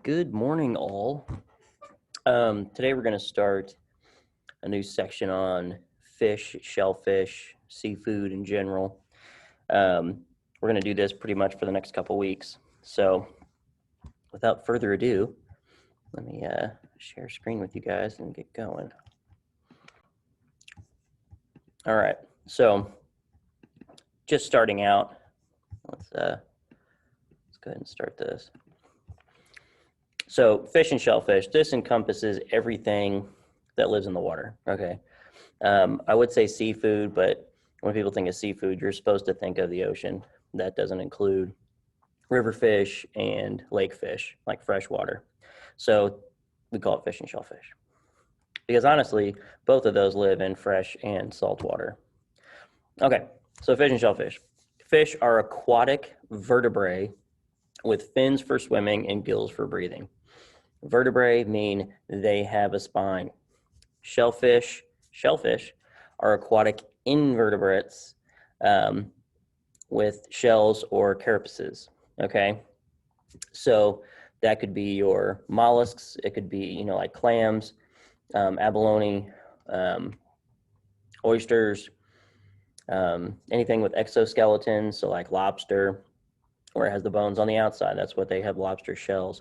Good morning, all. Today we're going to start a new section on fish, shellfish, seafood in general. We're going to do this pretty much for the next couple weeks. So without further ado, let me share screen with you guys and get going. All right, so just starting out, let's go ahead and start this. So fish and shellfish, this encompasses everything that lives in the water, okay? I would say seafood, but when people think of seafood, you're supposed to think of the ocean. That doesn't include river fish and lake fish, like freshwater. So we call it fish and shellfish. Because honestly, both of those live in fresh and salt water. Okay, so fish and shellfish. Fish are aquatic vertebrae with fins for swimming and gills for breathing. Vertebrae mean they have a spine. Shellfish are aquatic invertebrates with shells or carapaces, okay? So that could be your mollusks. It could be, like clams, abalone, oysters, anything with exoskeletons, so like lobster, where it has the bones on the outside. That's what they have, lobster shells.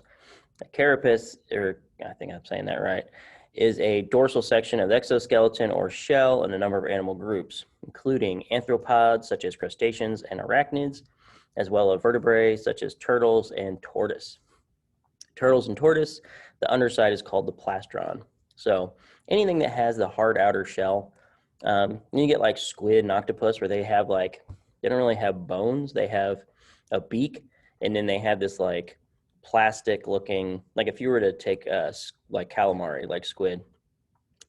A carapace, or I think I'm saying that right, is a dorsal section of the exoskeleton or shell in a number of animal groups, including arthropods such as crustaceans and arachnids, as well as vertebrae such as turtles and tortoise. Turtles and tortoise, the underside is called the plastron. So anything that has the hard outer shell, you get like squid and octopus where they don't really have bones, they have a beak, and then they have this like plastic looking, like if you were to take like calamari, like squid,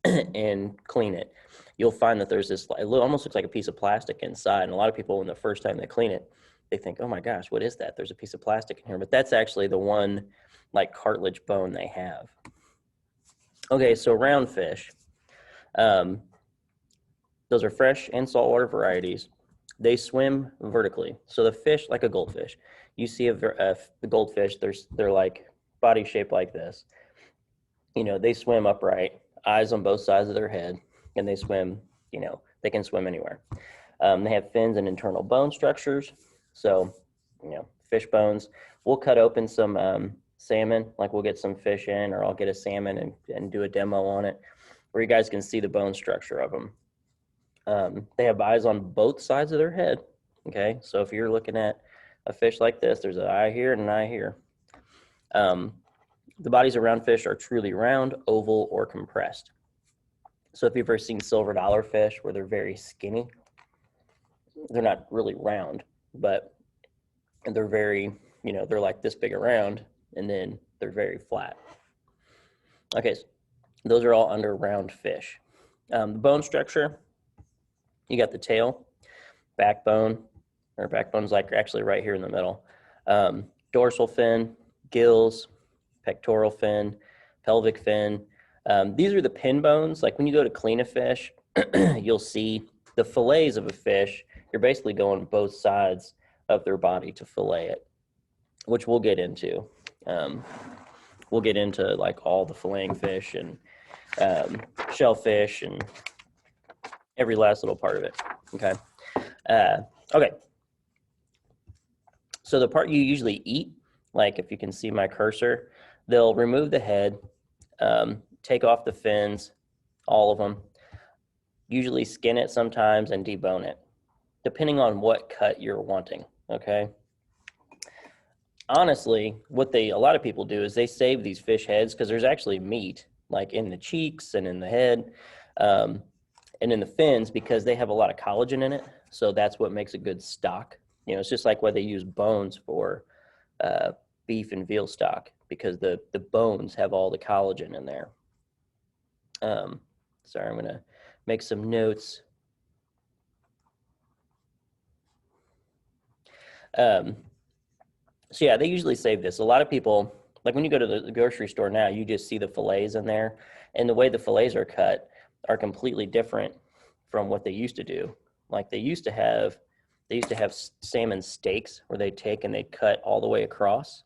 and clean it, you'll find that there's this, it almost looks like a piece of plastic inside. And a lot of people, when the first time they clean it, they think, oh my gosh, what is that? There's a piece of plastic in here. But that's actually the one like cartilage bone they have. Okay, so round fish. Those are fresh and saltwater varieties. They swim vertically. So the fish, like a goldfish, you see the goldfish, they're like body shaped like this. They swim upright, eyes on both sides of their head, and they swim, they can swim anywhere. They have fins and internal bone structures. So, fish bones. We'll cut open some salmon, like we'll get some fish in, or I'll get a salmon and do a demo on it, where you guys can see the bone structure of them. They have eyes on both sides of their head, okay? So if you're looking at a fish like this, there's an eye here and an eye here. The bodies of round fish are truly round, oval, or compressed. So if you've ever seen silver dollar fish where they're very skinny, they're not really round, but they're very, they're like this big around, and then they're very flat. Okay, so those are all under round fish. The bone structure, you got the tail, backbone, or backbone's like actually right here in the middle. Dorsal fin, gills, pectoral fin, pelvic fin. These are the pin bones. Like when you go to clean a fish, you'll see the fillets of a fish. You're basically going both sides of their body to fillet it, which we'll get into. We'll get into like all the filleting fish and shellfish and every last little part of it, okay? Okay, so the part you usually eat, like if you can see my cursor, they'll remove the head, take off the fins, all of them, usually skin it sometimes and debone it, depending on what cut you're wanting, okay? Honestly, what a lot of people do is they save these fish heads because there's actually meat, like in the cheeks and in the head, and in the fins, because they have a lot of collagen in it. So that's what makes a good stock. It's just like why they use bones for beef and veal stock, because the bones have all the collagen in there. Sorry, I'm gonna make some notes. So yeah, they usually save this. A lot of people, like when you go to the grocery store now, you just see the fillets in there, and the way the fillets are cut are completely different from what they used to do. Like they used to have salmon steaks where they take and they cut all the way across,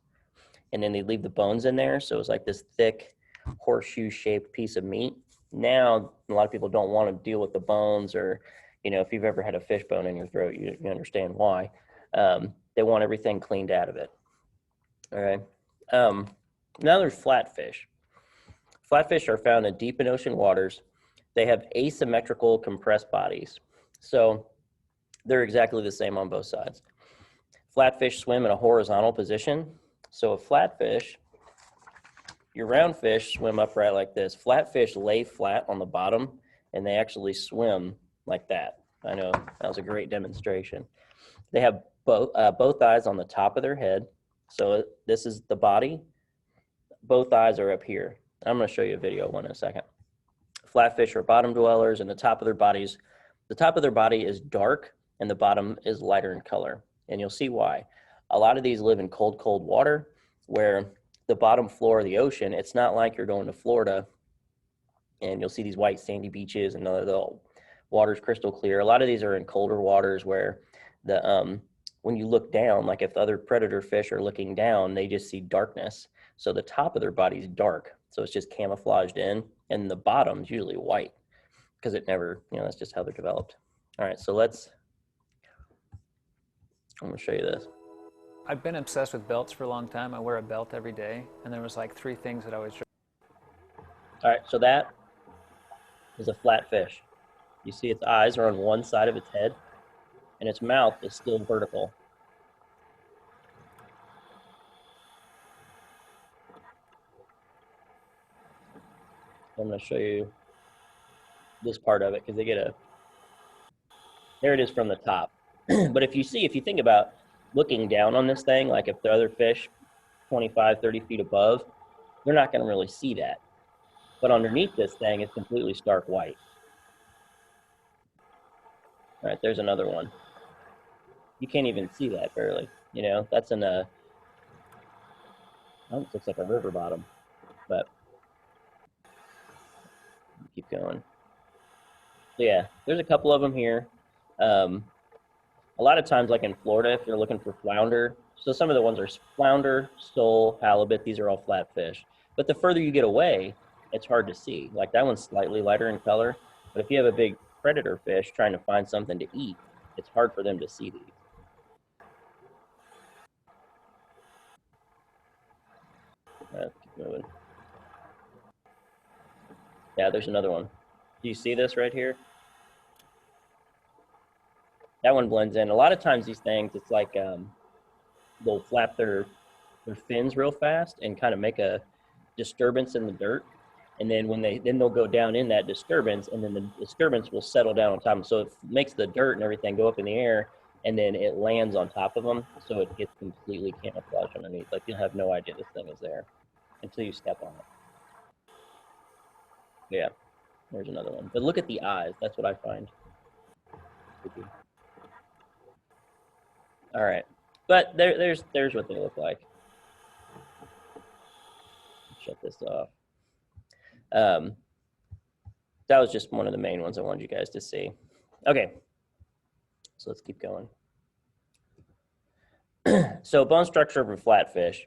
and then they leave the bones in there. So it's like this thick horseshoe shaped piece of meat. Now, a lot of people don't want to deal with the bones, or, you know, if you've ever had a fish bone in your throat, you understand why. They want everything cleaned out of it. All right. Now there's flatfish. Flatfish are found in deep and ocean waters. They have asymmetrical compressed bodies. So they're exactly the same on both sides. Flatfish swim in a horizontal position. So a flatfish, your round fish swim upright like this. Flatfish lay flat on the bottom, and they actually swim like that. I know that was a great demonstration. They have both eyes on the top of their head. So this is the body. Both eyes are up here. I'm going to show you a video one in a second. Flatfish are bottom dwellers, and the top of their body is dark, and the bottom is lighter in color. And you'll see why. A lot of these live in cold, cold water, where the bottom floor of the ocean, it's not like you're going to Florida and you'll see these white sandy beaches and the water's crystal clear. A lot of these are in colder waters where the when you look down, like if the other predator fish are looking down, they just see darkness. So the top of their body is dark, so it's just camouflaged in, and the bottom's usually white because it never, you know, that's just how they're developed. All right, so I'm gonna show you this. I've been obsessed with belts for a long time. I wear a belt every day, and there was like 3 things that I always. All right, so that is a flatfish. You see its eyes are on one side of its head, and its mouth is still vertical. I'm going to show you this part of it because they get there it is from the top. But if you think about looking down on this thing, like if the other fish 25, 30 feet above, they're not going to really see that. But underneath this thing is completely stark white. All right, there's another one. You can't even see that barely. You know, that's it looks like a river bottom, but keep going. So yeah, there's a couple of them here. A lot of times, like in Florida, if you're looking for flounder, so some of the ones are flounder, sole, halibut. These are all flatfish. But the further you get away, it's hard to see. Like that one's slightly lighter in color. But if you have a big predator fish trying to find something to eat, it's hard for them to see these. Keep moving. Yeah, there's another one. Do you see this right here? That one blends in. A lot of times these things, it's like they'll flap their fins real fast and kind of make a disturbance in the dirt. And then they'll go down in that disturbance, and then the disturbance will settle down on top of them. So it makes the dirt and everything go up in the air, and then it lands on top of them. So it gets completely camouflaged underneath. Like you'll have no idea this thing is there until you step on it. Yeah, there's another one. But look at the eyes. That's what I find. All right, but there's what they look like. Shut this off. That was just one of the main ones I wanted you guys to see. Okay, so let's keep going. So bone structure of a flatfish,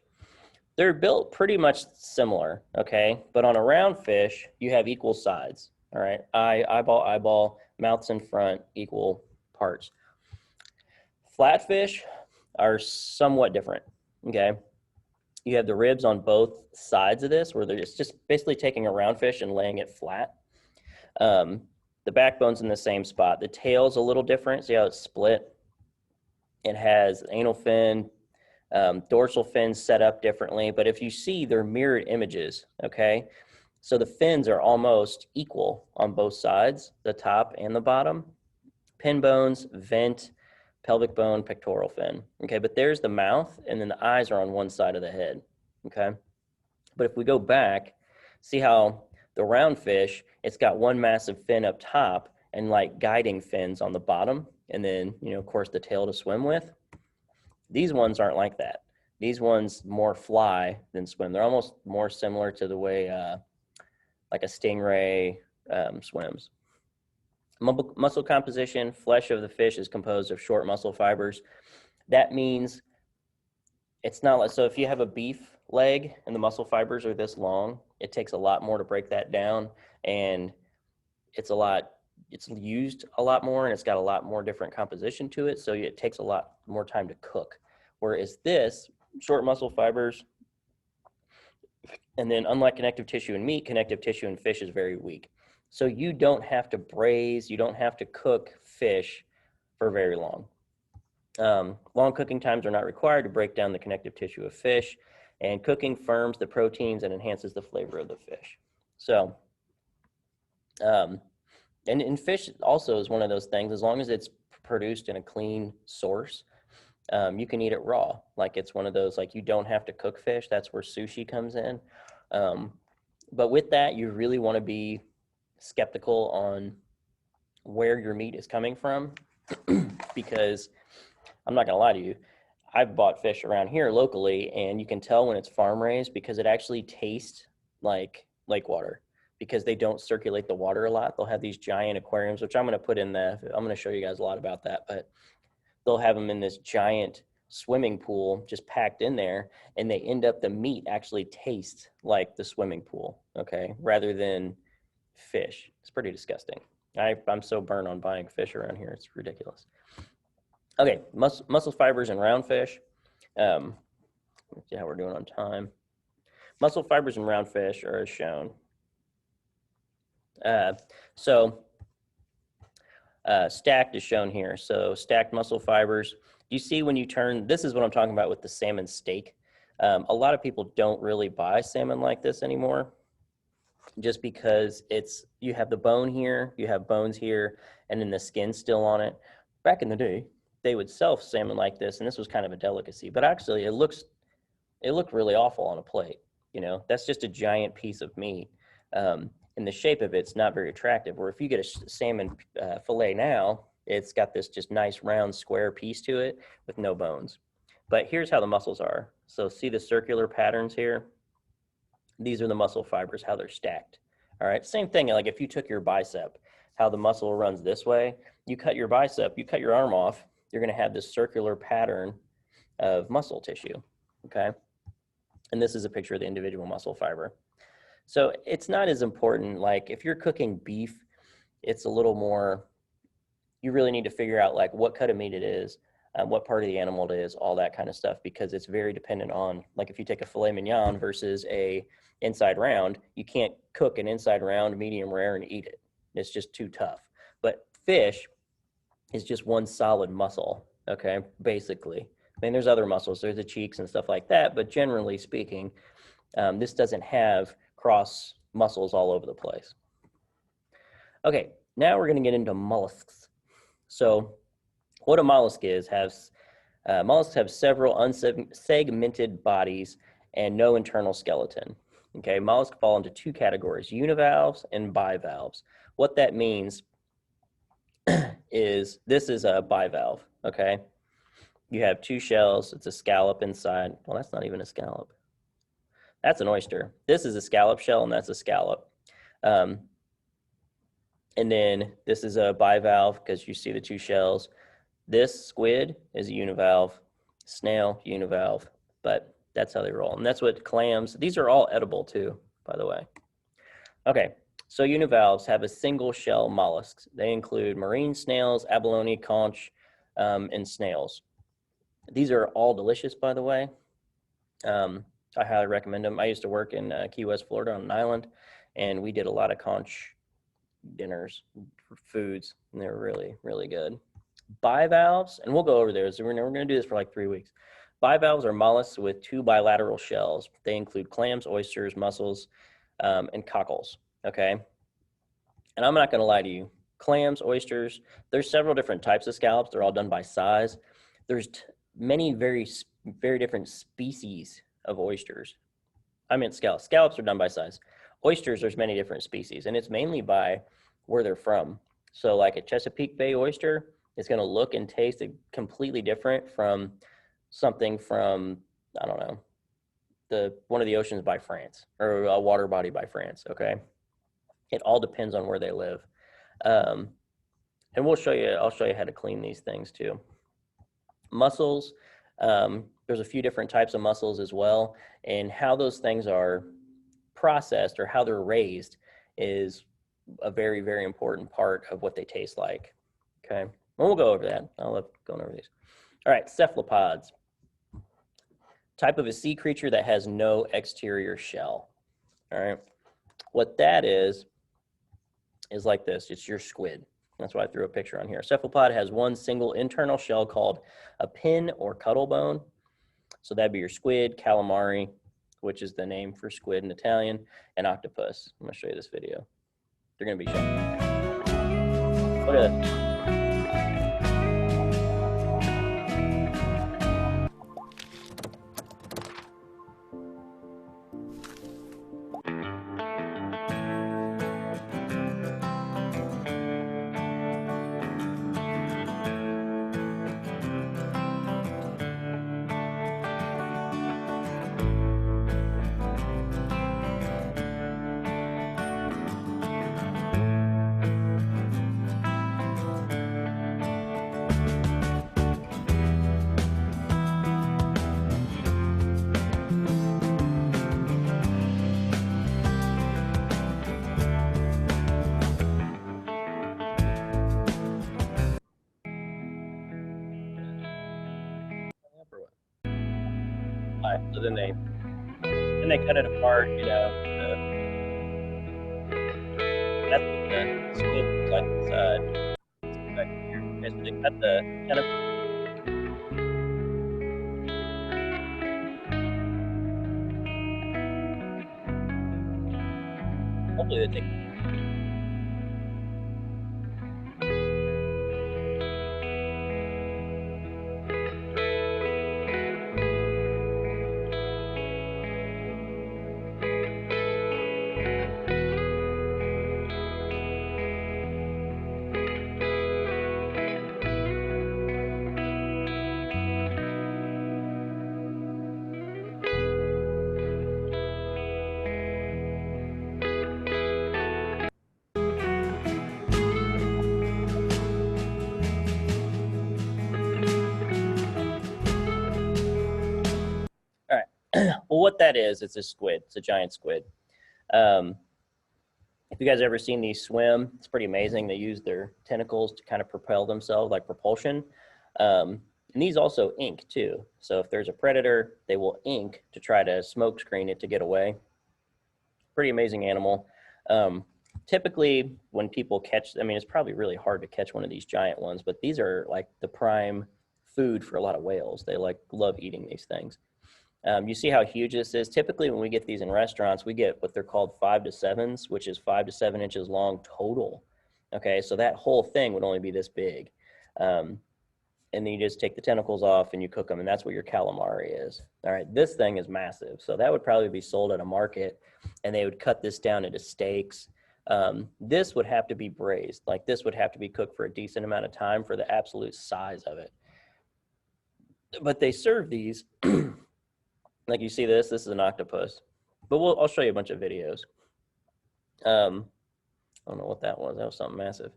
they're built pretty much similar, okay? But on a round fish, you have equal sides, all right? Eyeball, mouth's in front, equal parts. Flatfish are somewhat different, okay? You have the ribs on both sides of this, where they're just basically taking a round fish and laying it flat. The backbone's in the same spot. The tail's a little different. See how it's split? It has anal fin, dorsal fins set up differently. But if you see, they're mirrored images, okay? So the fins are almost equal on both sides, the top and the bottom. Pin bones, vent, pelvic bone, pectoral fin, okay? But there's the mouth, and then the eyes are on one side of the head, okay? But if we go back, see how the round fish, it's got one massive fin up top and like guiding fins on the bottom, and then, you know, of course, the tail to swim with. These ones aren't like that. These ones more fly than swim. They're almost more similar to the way like a stingray swims. Muscle composition, flesh of the fish is composed of short muscle fibers. That means It's not like, so if you have a beef leg and the muscle fibers are this long, it takes a lot more to break that down, and it's a lot, it's used a lot more, and it's got a lot more different composition to it, so it takes a lot more time to cook. Whereas this, short muscle fibers, and then unlike connective tissue in meat, connective tissue in fish is very weak. So you don't have to braise, you don't have to cook fish for very long. Long cooking times are not required to break down the connective tissue of fish, and cooking firms the proteins and enhances the flavor of the fish. So, um, and fish also is one of those things, as long as it's produced in a clean source, you can eat it raw. Like it's one of those, like you don't have to cook fish. That's where sushi comes in. Um, but with that, you really want to be skeptical on where your meat is coming from because I'm not going to lie to you. I've bought fish around here locally, and you can tell when it's farm raised because it actually tastes like lake water because they don't circulate the water a lot. They'll have these giant aquariums, which I'm going to put in the, I'm going to show you guys a lot about that, but they'll have them in this giant swimming pool just packed in there, and they end up, the meat actually tastes like the swimming pool, okay, rather than fish. It's pretty disgusting. I'm so burnt on buying fish around here. It's ridiculous. Okay, muscle fibers in round fish. Let's see how we're doing on time. Muscle fibers in round fish are as shown. So stacked is shown here. So stacked muscle fibers. You see when you turn, this is what I'm talking about with the salmon steak. A lot of people don't really buy salmon like this anymore just because it's, you have the bone here, you have bones here, and then the skin's still on it. Back in the day, they would sell salmon like this, and this was kind of a delicacy, but actually it looked really awful on a plate. You know, that's just a giant piece of meat. And the shape of it's not very attractive. Or if you get a salmon fillet now, it's got this just nice round square piece to it with no bones. But here's how the muscles are. So see the circular patterns here? These are the muscle fibers, how they're stacked. All right, same thing, like if you took your bicep, how the muscle runs this way, you cut your bicep, you cut your arm off, you're gonna have this circular pattern of muscle tissue, okay? And this is a picture of the individual muscle fiber. So it's not as important, like if you're cooking beef, it's a little more, you really need to figure out like what cut of meat it is, what part of the animal it is, all that kind of stuff, because it's very dependent on, like if you take a filet mignon versus a inside round, you can't cook an inside round medium rare and eat it. It's just too tough. But fish is just one solid muscle, okay, basically. I mean, there's other muscles, there's the cheeks and stuff like that, but generally speaking, this doesn't have cross muscles all over the place. Okay, now we're going to get into mollusks. So what a mollusk is, mollusks have several unsegmented bodies and no internal skeleton. Okay, mollusks fall into two categories, univalves and bivalves. What that means is this is a bivalve, okay? You have two shells, it's a scallop inside. Well, that's not even a scallop. That's an oyster. This is a scallop shell, and that's a scallop. And then this is a bivalve because you see the two shells. This squid is a univalve, snail, univalve, but that's how they roll. And that's what clams, these are all edible too, by the way. Okay, so univalves have a single shell mollusks. They include marine snails, abalone, conch, and snails. These are all delicious, by the way. I highly recommend them. I used to work in Key West, Florida on an island, and we did a lot of conch dinners, foods, and they were really, really good. Bivalves, and we'll go over there. So we're going to do this for like 3 weeks. Bivalves are mollusks with two bilateral shells. They include clams, oysters, mussels, and cockles, okay? And I'm not going to lie to you. Clams, oysters, there's several different types of scallops. They're all done by size. There's many very, very different species of oysters. I meant scallops. Scallops are done by size. Oysters, there's many different species, and it's mainly by where they're from. So like a Chesapeake Bay oyster is going to look and taste completely different from something from, I don't know, one of the oceans by France or a water body by France, okay? It all depends on where they live. And I'll show you how to clean these things too. Mussels, There's a few different types of mussels as well, and how those things are processed or how they're raised is a very, very important part of what they taste like. Okay, well, we'll go over that. I'll love going over these. All right, cephalopods, type of a sea creature that has no exterior shell. All right, what that is like this. It's your squid. That's why I threw a picture on here. Cephalopod has one single internal shell called a pin or cuttlebone. So that'd be your squid, calamari, which is the name for squid in Italian, and octopus. I'm gonna show you this video. They're gonna be shocked. Look at this. So then they cut it apart, you know. That's what the squid looks like inside. Back here. Okay, so they cut the tentacle. Hopefully they take. All right. Well, what that is, it's a squid. It's a giant squid. Um, if you guys ever seen these swim, it's pretty amazing. They use their tentacles to kind of propel themselves, like propulsion. And these also ink too. So if there's a predator, they will ink to try to smoke screen it to get away. Pretty amazing animal. Typically, when people catch, I mean, it's probably really hard to catch one of these giant ones, but these are like the prime food for a lot of whales. They love eating these things. You see how huge this is? Typically, when we get these in restaurants, we get what they're called 5 to 7s, which is 5 to 7 inches long total. Okay, so that whole thing would only be this big. And then you just take the tentacles off and you cook them, and that's what your calamari is. All right, this thing is massive. So that would probably be sold at a market, and they would cut this down into steaks. This would have to be braised. Like this would have to be cooked for a decent amount of time for the absolute size of it. But they serve these. Like you see this is an octopus, but I'll show you a bunch of videos. I don't know what that was. That was something massive.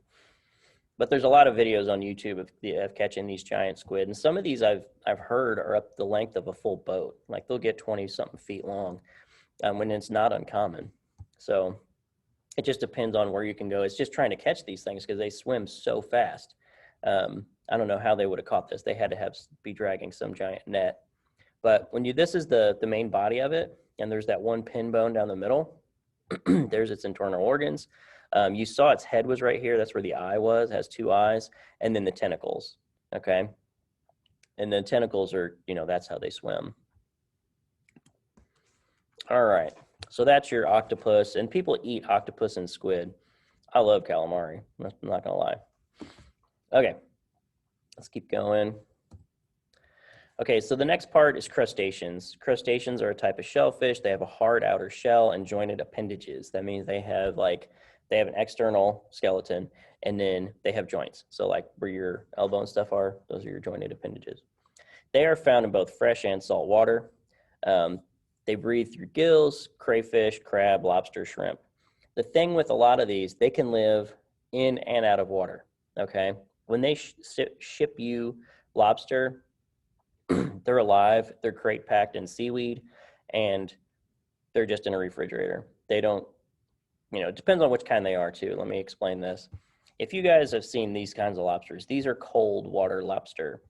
But there's a lot of videos on YouTube of catching these giant squid, and some of these I've heard are up the length of a full boat. Like they'll get 20-something feet long, when it's not uncommon. So it just depends on where you can go. It's just trying to catch these things because they swim so fast. I don't know how they would have caught this. They had to be dragging some giant net. But when this is the main body of it, and there's that one pin bone down the middle, there's its internal organs. You saw its head was right here. That's where the eye was. It has 2 eyes, and then the tentacles. Okay, and the tentacles are, that's how they swim. All right, so that's your octopus, and people eat octopus and squid. I love calamari. I'm not gonna lie. Okay, let's keep going. Okay, so the next part is crustaceans. Crustaceans are a type of shellfish. They have a hard outer shell and jointed appendages. That means they have an external skeleton, and then they have joints. So like where your elbow and stuff are, those are your jointed appendages. They are found in both fresh and salt water. They breathe through gills, crayfish, crab, lobster, shrimp. The thing with a lot of these, they can live in and out of water, okay? When they ship you lobster, They're alive, they're crate packed in seaweed, and they're just in a refrigerator. They don't, it depends on which kind they are too. Let me explain this. If you guys have seen these kinds of lobsters, these are cold water lobster.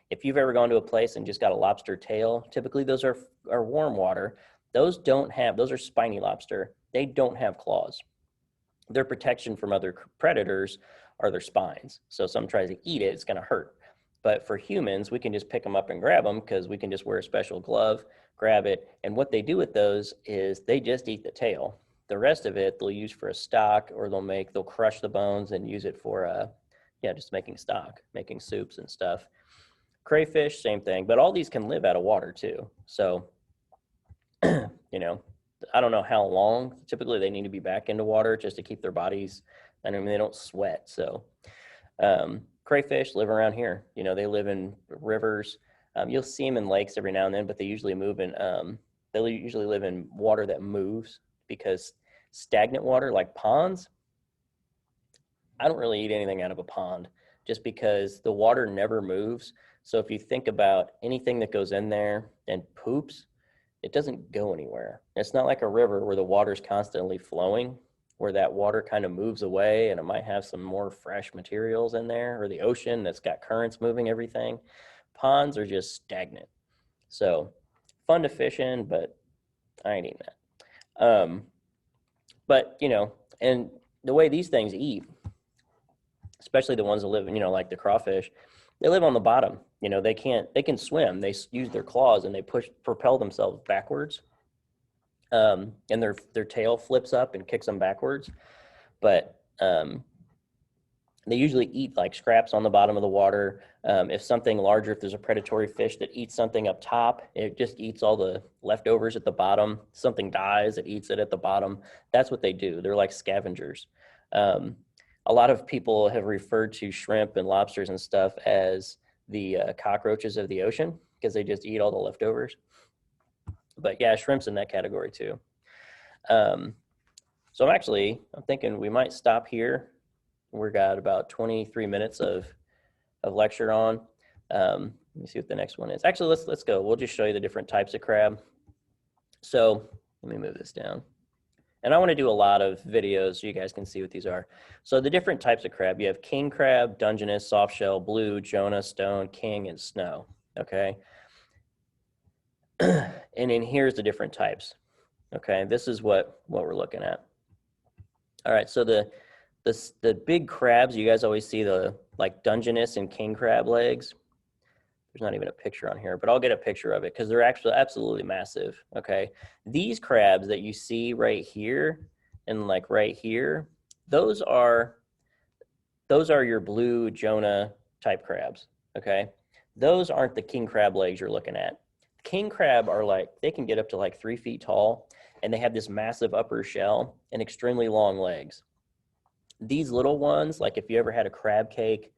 If you've ever gone to a place and just got a lobster tail, typically those are warm water. Those are spiny lobster. They don't have claws. Their protection from other predators are their spines. So if someone tries to eat it, it's going to hurt. But for humans, we can just pick them up and grab them because we can just wear a special glove, grab it. And what they do with those is they just eat the tail. The rest of it they'll use for a stock, or they'll crush the bones and use it for just making stock, making soups and stuff. Crayfish, same thing, but all these can live out of water too. So, I don't know how long. Typically, they need to be back into water just to keep their bodies. I mean, they don't sweat. So, crayfish live around here. They live in rivers. You'll see them in lakes every now and then, but they usually move in. They usually live in water that moves, because stagnant water like ponds, I don't really eat anything out of a pond just because the water never moves. So if you think about anything that goes in there and poops, it doesn't go anywhere. It's not like a river where the water's constantly flowing, where that water kind of moves away and it might have some more fresh materials in there, or the ocean that's got currents moving everything. Ponds are just stagnant. So fun to fish in, but I ain't eating that. But, and the way these things eat, especially the ones that live, like the crawfish, they live on the bottom. They can swim. They use their claws and they propel themselves backwards. And their tail flips up and kicks them backwards. But they usually eat like scraps on the bottom of the water. If something larger, if there's a predatory fish that eats something up top, it just eats all the leftovers at the bottom. Something dies, it eats it at the bottom. That's what they do. They're like scavengers. A lot of people have referred to shrimp and lobsters and stuff as the cockroaches of the ocean, because they just eat all the leftovers. But yeah, shrimp's in that category too. So I'm thinking we might stop here. We've got about 23 minutes of lecture on. Let me see what the next one is. Actually, let's go. We'll just show you the different types of crab. So let me move this down. And I want to do a lot of videos so you guys can see what these are. So the different types of crab, you have king crab, Dungeness, soft shell, blue, Jonah, stone, king, and snow. Okay. And then here's the different types. Okay, this is what we're looking at. All right, so the big crabs, you guys always see the like Dungeness and king crab legs. There's not even a picture on here, but I'll get a picture of it because they're actually absolutely massive. Okay, these crabs that you see right here and like right here, those are your blue Jonah type crabs. Okay, those aren't the king crab legs you're looking at. King crab are like, they can get up to like 3 feet tall, and they have this massive upper shell and extremely long legs. These little ones, like if you ever had a crab cake,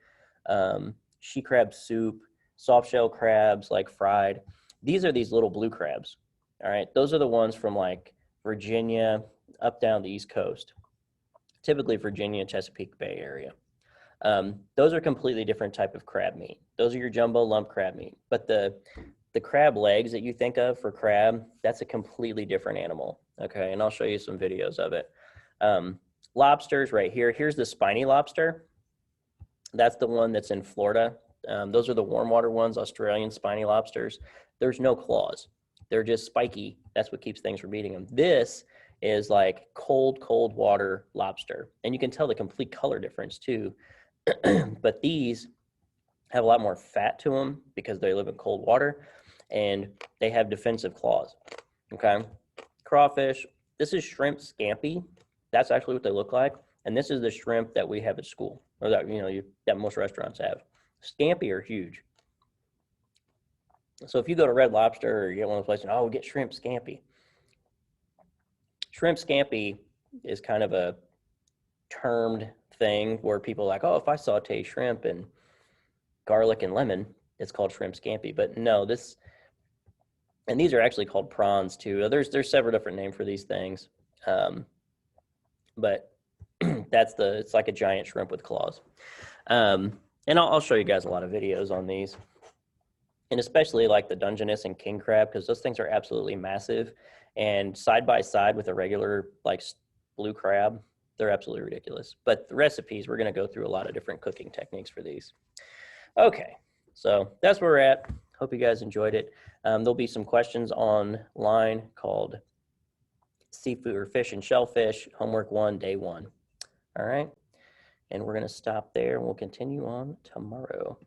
she crab soup, soft shell crabs, like fried, these are these little blue crabs. All right, those are the ones from like Virginia up down the East Coast, typically Virginia, Chesapeake Bay area. Those are completely different type of crab meat. Those are your jumbo lump crab meat. But the crab legs that you think of for crab, that's a completely different animal. Okay, and I'll show you some videos of it. Lobsters right here. Here's the spiny lobster. That's the one that's in Florida. Those are the warm water ones, Australian spiny lobsters. There's no claws. They're just spiky. That's what keeps things from eating them. This is like cold water lobster. And you can tell the complete color difference too. But these have a lot more fat to them because they live in cold water, and they have defensive claws. Okay. Crawfish. This is shrimp scampi. That's actually what they look like. And this is the shrimp that we have at school, or that, that most restaurants have. Scampi are huge. So if you go to Red Lobster or you get one of those places, oh, we get shrimp scampi. Shrimp scampi is kind of a termed thing where people are like, oh, if I saute shrimp and garlic and lemon, it's called shrimp scampi. But no, and these are actually called prawns too. There's several different names for these things. But it's like a giant shrimp with claws. And I'll show you guys a lot of videos on these. and especially like the Dungeness and king crab, because those things are absolutely massive. And side by side with a regular like blue crab, they're absolutely ridiculous. But the recipes, we're going to go through a lot of different cooking techniques for these. Okay, so that's where we're at. Hope you guys enjoyed it. There'll be some questions online called seafood or fish and shellfish, homework one, day one. All right, and we're going to stop there and we'll continue on tomorrow.